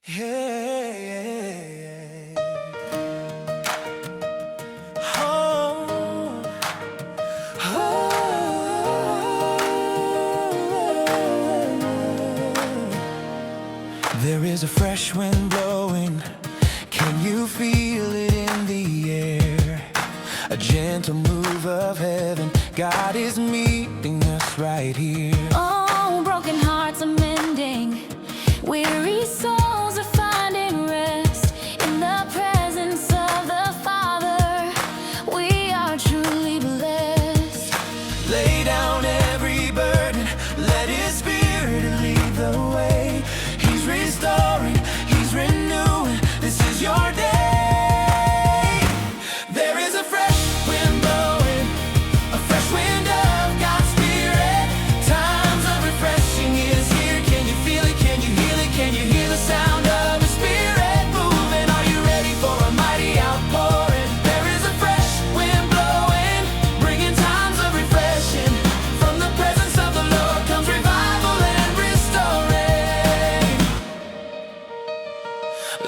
Hey, oh, oh. There is a fresh wind blowing. Can you feel it in the air? A gentle move of heaven. God is meeting us right here. Oh, broken hearts are mending. Weary souls are finding rest in the presence of the Father. We are truly blessed. Lay down every burden, let His Spirit lead the way. He's restoring, He's renewing, this is your day. There is a fresh wind blowing, a fresh wind of God's Spirit. Times of refreshing is here. Can you feel it? Can you heal it? Can you hear the sound of His Spirit moving? Are you ready for a mighty outpouring? There is a fresh wind blowing, bringing times of refreshing. From the presence of the Lord comes revival and restoring.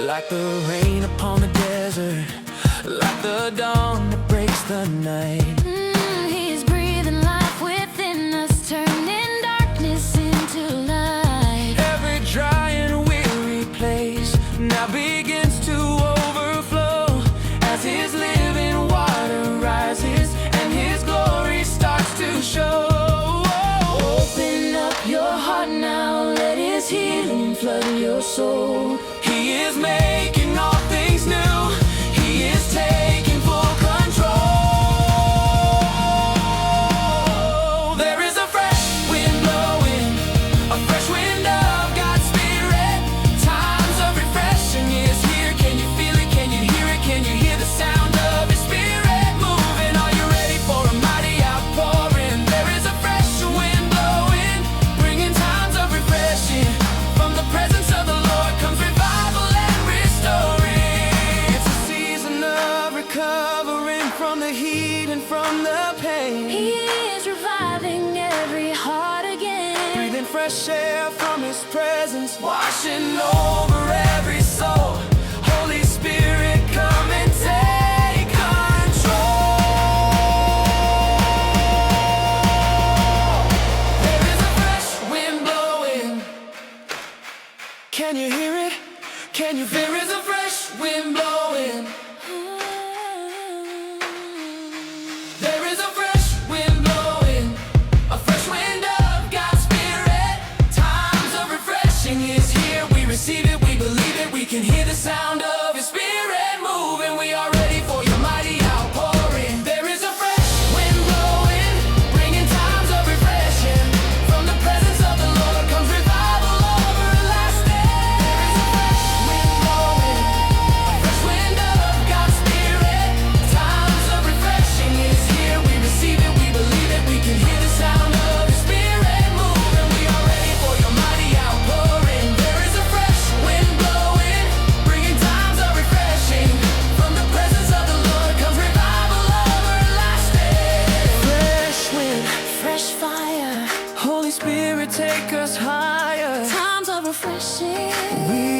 Like the rain upon the desert, like the dawn that breaks the night. He's breathing life within us, turning darkness into light. Every dry and weary place now begins to overflow as His living water rises and His glory starts to show. Open up your heart now, let His healing flood your soul. He is making all things new. He is taking full control. There is a fresh wind blowing, a fresh wind of God's Spirit. Times of refreshing is here. Can you feel it? Can you hear it? Can you hear the sound of His Spirit moving? Are you ready for a mighty outpouring? There is a fresh wind blowing, bringing times of refreshing. From the presence of the Lord comes revival and restoring. It's a season of recovering from the heat and from the pain. He is reviving every heart again. Breathing fresh air from His presence, washing over every soul. Holy Spirit, come and take control. There is a fresh wind blowing. Can you hear it? Can you feel it? There is a fresh wind blowing. There is a fresh wind blowing, a fresh wind of God's Spirit. Times of refreshing is here. We receive it, we believe it. We can hear the sound of His Spirit moving. We are ready for your mighty outpouring. There is a fresh wind blowing, bringing times of refreshing. From the presence of the Lord comes revival everlasting. There is a fresh wind blowing, a fresh wind of God's Spirit. Times of refreshing is here. We receive it, we believe it. We can hear the sound of His Spirit moving. We are ready for your mighty outpouring. There is a fresh wind blowing, bringing times of refreshing. From the presence of the Lord comes revival everlasting. Fresh wind, Fresh fire, Holy Spirit, take us higher. times of refreshing. We